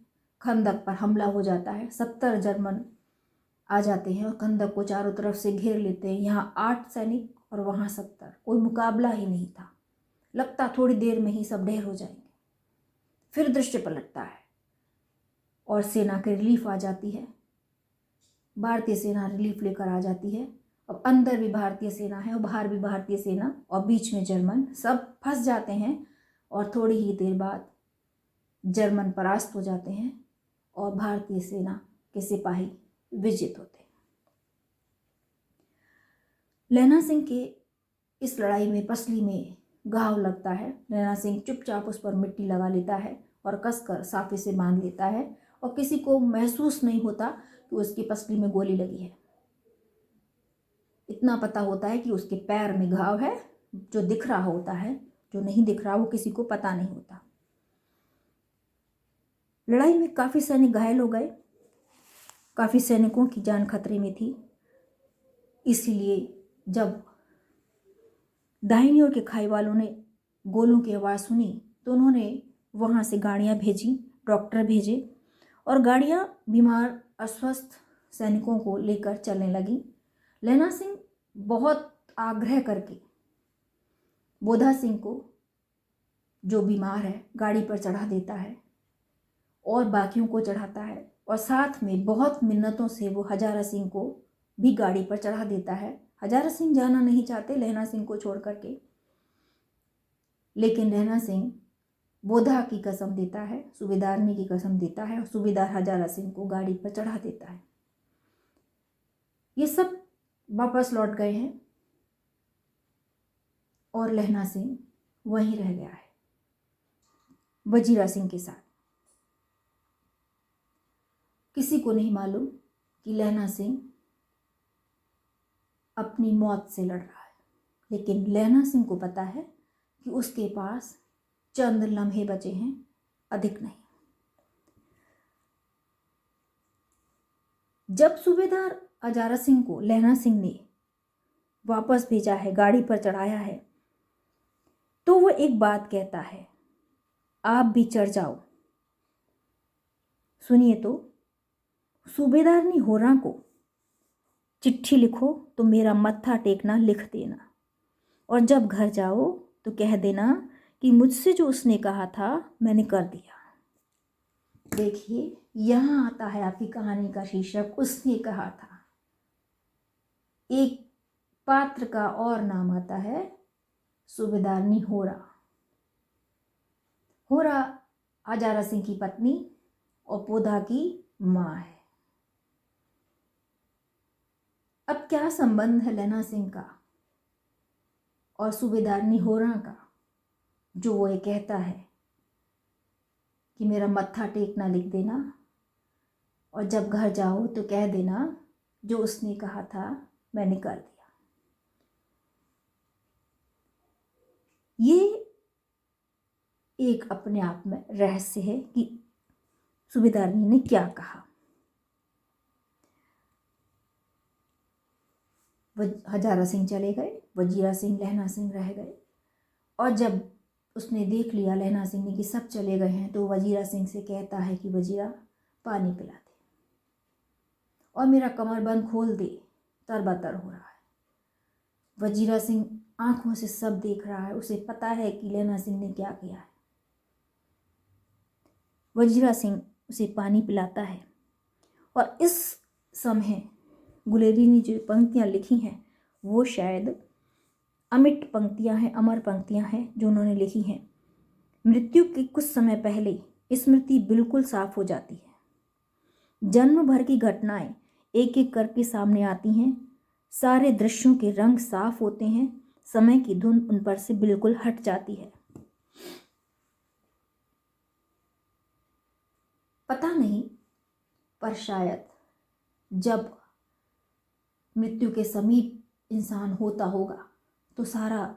खंदक पर हमला हो जाता है, 70 जर्मन आ जाते हैं और खंदक को चारों तरफ से घेर लेते हैं। यहाँ 8 सैनिक और वहाँ 70, कोई मुकाबला ही नहीं था। लगता थोड़ी देर में ही सब ढेर हो जाएंगे। फिर दृश्य पलटता है और सेना की रिलीफ आ जाती है। भारतीय सेना रिलीफ लेकर आ जाती है। अब अंदर भी भारतीय सेना है और बाहर भी भारतीय सेना और बीच में जर्मन, सब फंस जाते हैं और थोड़ी ही देर बाद जर्मन परास्त हो जाते हैं और भारतीय सेना के सिपाही विजित होते हैं। लहना सिंह के इस लड़ाई में पसली में घाव लगता है। लहना सिंह चुपचाप उस पर मिट्टी लगा लेता है और कसकर साफे से बांध लेता है और किसी को महसूस नहीं होता कि उसकी पसली में गोली लगी है। इतना पता होता है कि उसके पैर में घाव है, जो दिख रहा होता है, जो नहीं दिख रहा वो किसी को पता नहीं होता। लड़ाई में काफ़ी सैनिक घायल हो गए, काफ़ी सैनिकों की जान खतरे में थी। इसीलिए जब दाहिनी ओर के खाई वालों ने गोलों की आवाज़ सुनी तो उन्होंने वहाँ से गाड़ियाँ भेजी, डॉक्टर भेजे और गाड़ियाँ बीमार अस्वस्थ सैनिकों को लेकर चलने लगी। लहना सिंह बहुत आग्रह करके बोधा सिंह को, जो बीमार है, गाड़ी पर चढ़ा देता है और बाकियों को चढ़ाता है और साथ में बहुत मिन्नतों से वो हजारा सिंह को भी गाड़ी पर चढ़ा देता है। हजारा सिंह जाना नहीं चाहते लहना सिंह को छोड़ करके, लेकिन लहना सिंह बोधा की कसम देता है, सूबेदारनी की कसम देता है और सूबेदार हजारा सिंह को गाड़ी पर चढ़ा देता है। ये सब वापस लौट गए हैं और लहना सिंह वहीं रह गया है वजीरा सिंह के साथ। किसी को नहीं मालूम कि लहना सिंह अपनी मौत से लड़ रहा है, लेकिन लहना सिंह को पता है कि उसके पास चंद लम्हे बचे हैं, अधिक नहीं। जब सूबेदार अजारा सिंह को लहना सिंह ने वापस भेजा है, गाड़ी पर चढ़ाया है, तो वो एक बात कहता है, आप भी चढ़ जाओ। सुनिए तो, सूबेदारनी होरा को चिट्ठी लिखो तो मेरा मत्था टेकना लिख देना, और जब घर जाओ तो कह देना कि मुझसे जो उसने कहा था मैंने कर दिया। देखिए, यहाँ आता है आपकी कहानी का शीर्षक, उसने कहा था। एक पात्र का और नाम आता है सूबेदारनी होरा। होरा हजारा सिंह की पत्नी और पोधा की माँ है। अब क्या संबंध है लहना सिंह का और सूबेदारनी होरा का, जो वो ये कहता है कि मेरा मत्था टेकना लिख देना, और जब घर जाओ तो कह देना जो उसने कहा था मैंने कर दिया। ये एक अपने आप में रहस्य है कि सूबेदारनी ने क्या कहा। हजारा सिंह चले गए, वजीरा सिंह लहना सिंह रह गए, और जब उसने देख लिया लहना सिंह ने कि सब चले गए हैं, तो वजीरा सिंह से कहता है कि वजीरा पानी पिला दे और मेरा कमरबंद खोल दे, तरबतर हो रहा है। वजीरा सिंह आंखों से सब देख रहा है, उसे पता है कि लहना सिंह ने क्या किया है। वजीरा सिंह उसे पानी पिलाता है, और इस समय गुलेरी ने जो पंक्तियाँ लिखी हैं वो शायद अमिट पंक्तियाँ हैं, अमर पंक्तियाँ हैं जो उन्होंने लिखी हैं। मृत्यु के कुछ समय पहले स्मृति बिल्कुल साफ हो जाती है। जन्म भर की घटनाएं एक एक करके सामने आती हैं, सारे दृश्यों के रंग साफ होते हैं, समय की धुन उन पर से बिल्कुल हट जाती है। पता नहीं, पर शायद जब मृत्यु के समीप इंसान होता होगा तो सारा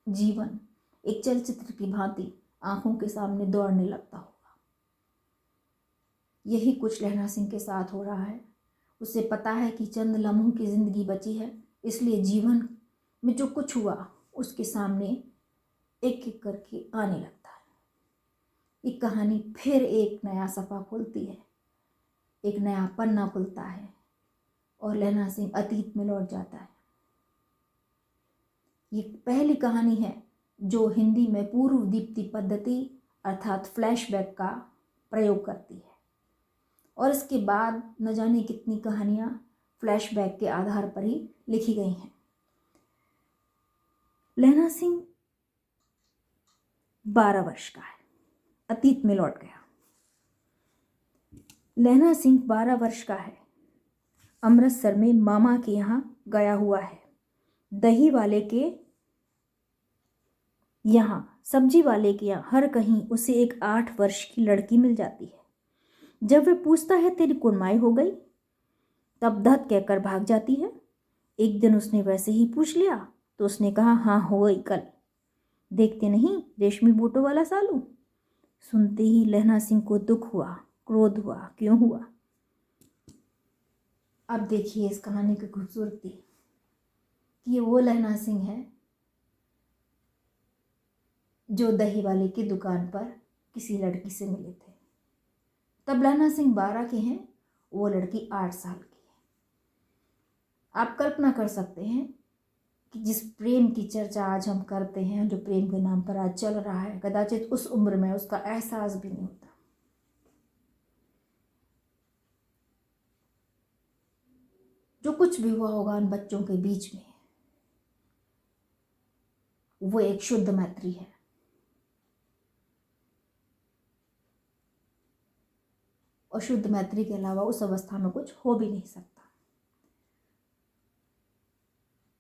जीवन एक चलचित्र की भांति आंखों के सामने दौड़ने लगता होगा। यही कुछ लहना सिंह के साथ हो रहा है। उसे पता है कि चंद लम्हों की जिंदगी बची है, इसलिए जीवन में जो कुछ हुआ उसके सामने एक एक करके आने लगता है। ये कहानी फिर एक नया सफ़ा खुलती है, एक नया पन्ना खुलता है, और लहना सिंह अतीत में लौट जाता है। ये पहली कहानी है जो हिंदी में पूर्व दीप्ति पद्धति अर्थात फ्लैशबैक का प्रयोग करती है, और इसके बाद न जाने कितनी कहानियाँ फ्लैशबैक के आधार पर ही लिखी गई हैं। लहना सिंह 12 वर्ष का है, अतीत में लौट गया। लहना सिंह 12 वर्ष का है, अमृतसर में मामा के यहाँ गया हुआ है। दही वाले के यहाँ, सब्जी वाले के यहाँ, हर कहीं उसे एक 8 वर्ष की लड़की मिल जाती है। जब वह पूछता है तेरी कुड़माई हो गई, तब धत कहकर भाग जाती है। एक दिन उसने वैसे ही पूछ लिया तो उसने कहा हाँ हो गई कल, देखते नहीं रेशमी बूटों वाला सालू। सुनते ही लहना सिंह को दुख हुआ, क्रोध हुआ। क्यों हुआ? अब देखिए इस कहानी की खूबसूरती कि ये वो लहना सिंह है जो दही वाले की दुकान पर किसी लड़की से मिले थे। तब लहना सिंह 12 के हैं, वो लड़की 8 साल की है। आप कल्पना कर सकते हैं कि जिस प्रेम की चर्चा आज हम करते हैं, जो प्रेम के नाम पर आज चल रहा है, कदाचित उस उम्र में उसका एहसास भी नहीं होता। जो कुछ भी हुआ होगा उन बच्चों के बीच में, वो एक शुद्ध मैत्री है। और शुद्ध मैत्री के अलावा उस अवस्था में कुछ हो भी नहीं सकता।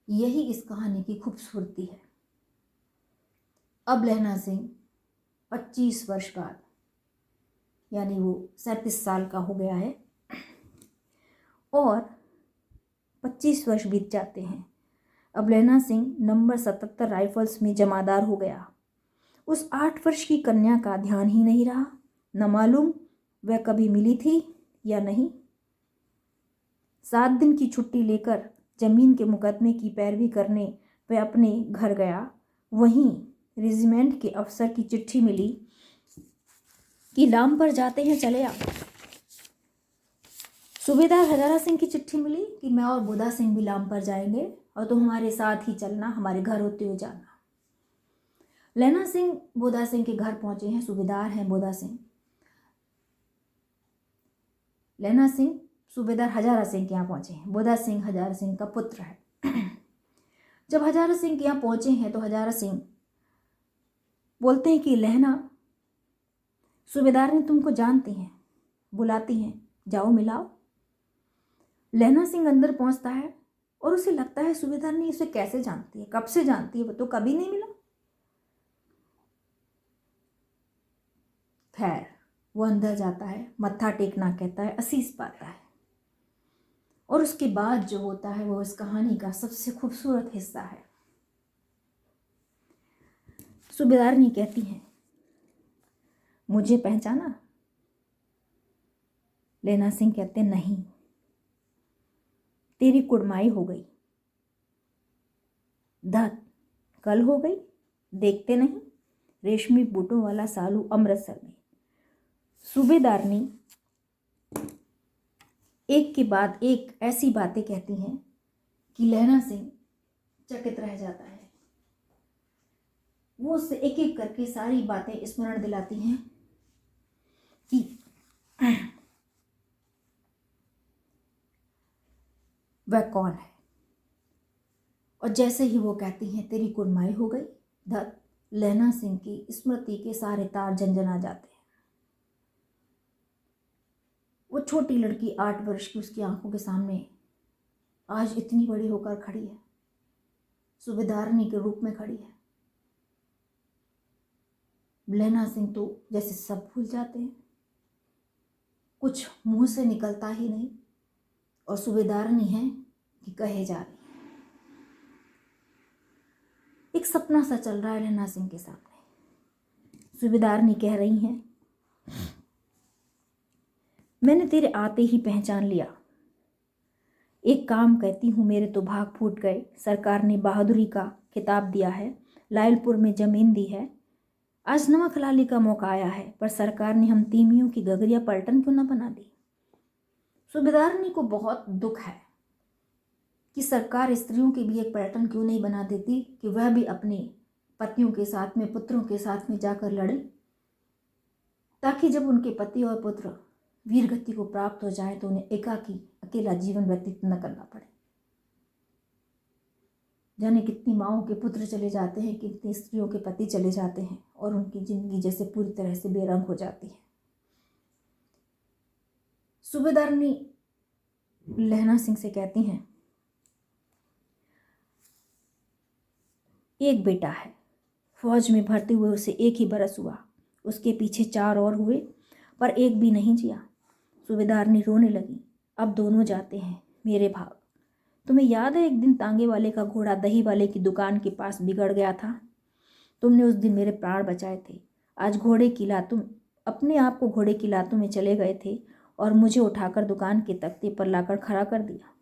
यही इस कहानी की खूबसूरती है। अब लहना सिंह 25 वर्ष बाद, यानी वो 37 साल का हो गया है, और 25 वर्ष बीत जाते हैं। अब लहना सिंह नंबर 77 राइफल्स में जमादार हो गया। उस 8 वर्ष की कन्या का ध्यान ही नहीं रहा, न मालूम वह कभी मिली थी या नहीं। 7 दिन की छुट्टी लेकर जमीन के मुकदमे की पैरवी करने वह अपने घर गया। वहीं रेजिमेंट के अफसर की चिट्ठी मिली कि लाम पर जाते हैं, चले आओ। सूबेदार हजारा सिंह की चिट्ठी मिली कि मैं और बोधा सिंह भी लाम पर जाएंगे और तुम हमारे साथ ही चलना, हमारे घर होते हुए जाना। लहना सिंह बोधा सिंह के घर पहुंचे हैं। सूबेदार हैं बोधा सिंह। लहना सिंह सूबेदार हजारा सिंह के यहाँ पहुंचे हैं। बोधा सिंह हजारा सिंह का पुत्र है। जब हजारा सिंह के यहाँ पहुंचे हैं तो हजारा सिंह बोलते हैं कि लहना, सूबेदार ने तुमको जानती हैं, बुलाती हैं, जाओ मिलाओ। लहना सिंह अंदर पहुंचता है और उसे लगता है सूबेदार ने इसे कैसे जानती है, कब से जानती है, वो तो कभी नहीं मिला। खैर, वो अंदर जाता है, मत्था टेकना कहता है, असीस पाता है। और उसके बाद जो होता है वो इस कहानी का सबसे खूबसूरत हिस्सा है। सूबेदारनी कहती हैं, मुझे पहचाना? लहना सिंह कहते नहीं, तेरी कुड़माई हो गई। धत, कल हो गई, देखते नहीं, रेशमी बूटों वाला सालू अमृतसर में। सूबेदारनी एक के बाद एक ऐसी बातें कहती हैं कि लहना सिंह चकित रह जाता है। वो उससे एक एक करके सारी बातें स्मरण दिलाती हैं कि वह कौन है। और जैसे ही वो कहती हैं तेरी कुड़माई हो गई, धत, लहना सिंह की स्मृति के सारे तार झनझना जाते हैं। वो छोटी लड़की 8 वर्ष की उसकी आंखों के सामने आज इतनी बड़ी होकर खड़ी है, सूबेदारनी के रूप में खड़ी है। लहना सिंह तो जैसे सब भूल जाते हैं, कुछ मुंह से निकलता ही नहीं, और सूबेदारनी है कि कहे जा रही है। एक सपना सा चल रहा है लहना सिंह के सामने। सूबेदारनी कह रही हैं, मैंने तेरे आते ही पहचान लिया। एक काम कहती हूँ, मेरे तो भाग फूट गए। सरकार ने बहादुरी का खिताब दिया है, लायलपुर में जमीन दी है, आज नमक हलाली का मौका आया है, पर सरकार ने हम तीमियों की गगरिया पलटन क्यों न बना दी। सूबेदारनी को बहुत दुख है कि सरकार स्त्रियों की भी एक पलटन क्यों नहीं बना देती कि वह भी अपने पतियों के साथ में, पुत्रों के साथ में जाकर लड़े, ताकि जब उनके पति और पुत्र वीर गति को प्राप्त हो जाए तो उन्हें एकाकी अकेला जीवन व्यतीत न करना पड़े। जाने कितनी माओं के पुत्र चले जाते हैं, कितनी स्त्रियों के पति चले जाते हैं और उनकी जिंदगी जैसे पूरी तरह से बेरंग हो जाती है। सूबेदारनी लहना सिंह से कहती हैं, एक बेटा है, फौज में भर्ती हुए उसे 1 ही बरस हुआ, उसके पीछे 4 और हुए पर एक भी नहीं जिया। सूबेदारनी रोने लगी, अब दोनों जाते हैं मेरे भाग। तुम्हें याद है एक दिन तांगे वाले का घोड़ा दही वाले की दुकान के पास बिगड़ गया था, तुमने उस दिन मेरे प्राण बचाए थे। आज घोड़े की लातों, अपने आप को घोड़े की लातों में चले गए थे और मुझे उठाकर दुकान के तख्ते पर लाकर खड़ा कर दिया।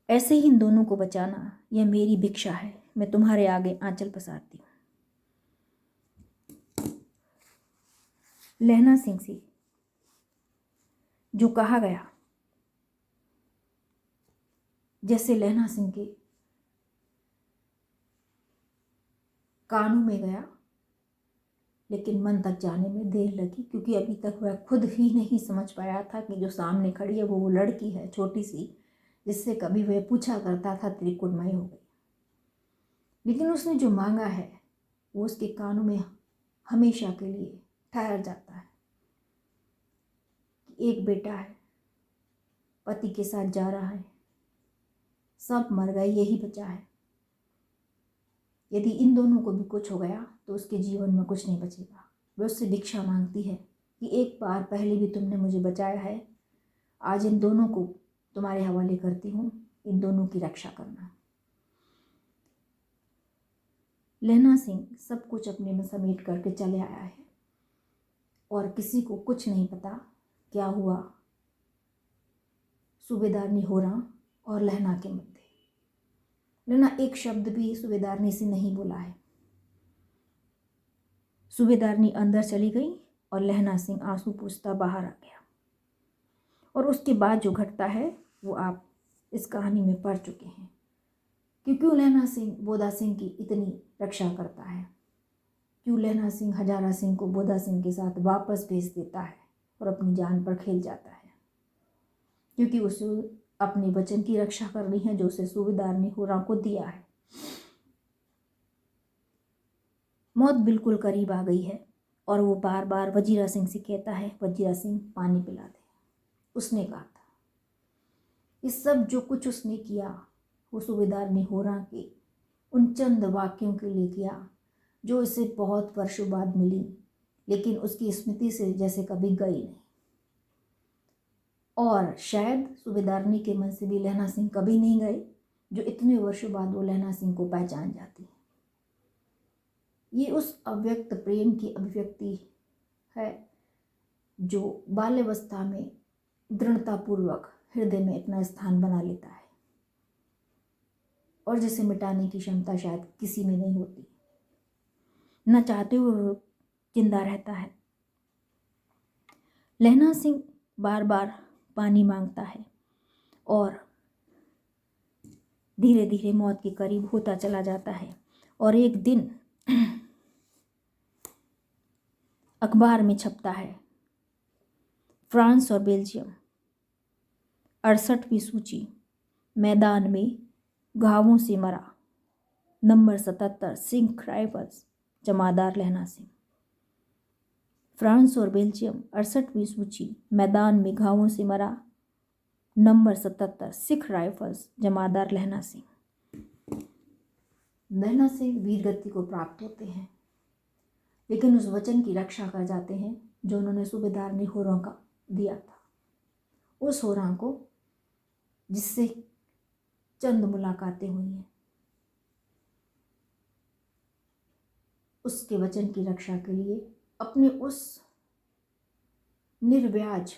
ऐसे ही इन दोनों को बचाना यह मेरी भिक्षा है, मैं तुम्हारे आगे आंचल पसारती हूँ। लहना सिंह से जो कहा गया, जैसे लहना सिंह के कानों में गया, लेकिन मन तक जाने में देर लगी, क्योंकि अभी तक वह खुद ही नहीं समझ पाया था कि जो सामने खड़ी है वो लड़की है छोटी सी, जिससे कभी वह पूछा करता था तेरी कुड़माई हो गई। लेकिन उसने जो मांगा है वो उसके कानों में हमेशा के लिए ठहर जाता है। एक बेटा है, पति के साथ जा रहा है, सब मर गए, यही बचा है। यदि इन दोनों को भी कुछ हो गया तो उसके जीवन में कुछ नहीं बचेगा। वह उससे भिक्षा मांगती है कि एक बार पहले भी तुमने मुझे बचाया है, आज इन दोनों को तुम्हारे हवाले करती हूँ, इन दोनों की रक्षा करना। लहना सिंह सब कुछ अपने में समेट करके चले आया है और किसी को कुछ नहीं पता क्या हुआ सूबेदारनी होरा और लहना के मध्य। लहना एक शब्द भी सूबेदारनी से नहीं बोला है। सूबेदारनी अंदर चली गई और लहना सिंह आंसू पूछता बाहर आ गया। और उसके बाद जो घटता है वो आप इस कहानी में पढ़ चुके हैं कि क्यों लहना सिंह बोधा सिंह की इतनी रक्षा करता है, क्यों लहना सिंह हजारा सिंह को बोधा सिंह के साथ वापस भेज देता है और अपनी जान पर खेल जाता है, क्योंकि उसे अपने वचन की रक्षा करनी है जो उसे सूबेदारनी होरा को दिया है। मौत बिल्कुल करीब आ गई है और वो बार बार वजीरा सिंह से कहता है, वजीरा सिंह पानी पिला दे। उसने कहा था ये सब जो कुछ उसने किया वो सूबेदारनी होरा के उन चंद वाक्यों के लिए किया जो इसे बहुत वर्षों बाद मिली, लेकिन उसकी स्मृति से जैसे कभी गई नहीं। और शायद सूबेदारनी के मन से भी लहना सिंह कभी नहीं गए जो इतने वर्षों बाद वो लहना सिंह को पहचान जाती है। ये उस अव्यक्त प्रेम की अभिव्यक्ति है जो बाल्यावस्था में दृढ़तापूर्वक हृदय में अपना स्थान बना लेता है और जिसे मिटाने की क्षमता शायद किसी में नहीं होती। न चाहते हुए जिंदा रहता है। लहना सिंह बार बार पानी मांगता है और धीरे धीरे मौत के करीब होता चला जाता है। और एक दिन अखबार में छपता है, फ्रांस और बेल्जियम 68वीं सूची, मैदान में घावों से मरा, नंबर 77 सिंह राइफल्स, जमादार लहना सिंह। फ्रांस और बेल्जियम 68वीं सूची, मैदान में घावों से मरा, नंबर 77 सिख राइफल्स, जमादार लहना सिंह। लहना सिंह वीर गति को प्राप्त होते हैं, लेकिन उस वचन की रक्षा कर जाते हैं जो उन्होंने सूबेदारनी होरा का दिया था। उस होरा को जिससे चंद मुलाकातें हुई हैं, उसके वचन की रक्षा के लिए, अपने उस निर्व्याज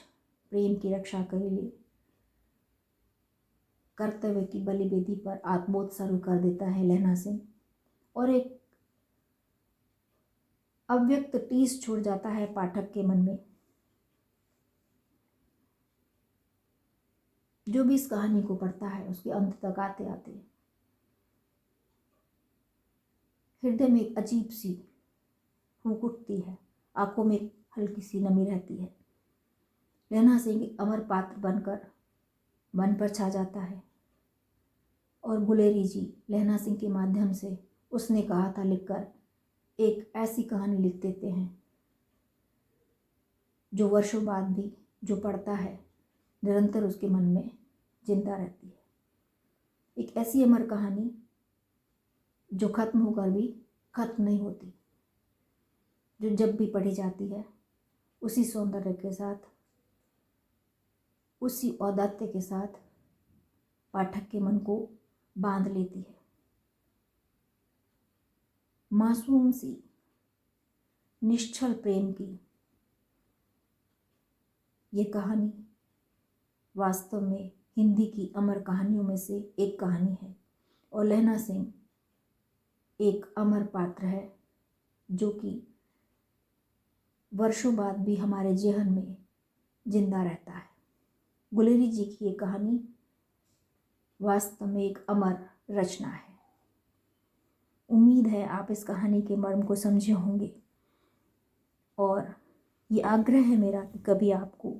प्रेम की रक्षा के लिए कर्तव्य की बलिवेदी पर आत्मोत्सर्ग कर देता है लहना सिंह और एक अव्यक्त टीस छोड़ जाता है पाठक के मन में। जो भी इस कहानी को पढ़ता है उसके अंत तक आते आते हृदय में एक अजीब सी फूंक उठती है, आंखों में एक हल्की सी नमी रहती है। लहना सिंह अमर पात्र बनकर मन पर छा जाता है और गुलेरी जी लहना सिंह के माध्यम से उसने कहा था लिखकर एक ऐसी कहानी लिख देते हैं जो वर्षों बाद भी जो पढ़ता है निरंतर उसके मन में जिंदा रहती है। एक ऐसी अमर कहानी जो खत्म होकर भी खत्म नहीं होती, जो जब भी पढ़ी जाती है उसी सौंदर्य के साथ, उसी औदात्य के साथ पाठक के मन को बांध लेती है। मासूम सी निश्चल प्रेम की ये कहानी वास्तव में हिंदी की अमर कहानियों में से एक कहानी है और लहना सिंह एक अमर पात्र है जो कि वर्षों बाद भी हमारे जेहन में जिंदा रहता है। गुलेरी जी की ये कहानी वास्तव में एक अमर रचना है। उम्मीद है आप इस कहानी के मर्म को समझे होंगे और ये आग्रह है मेरा कि कभी आपको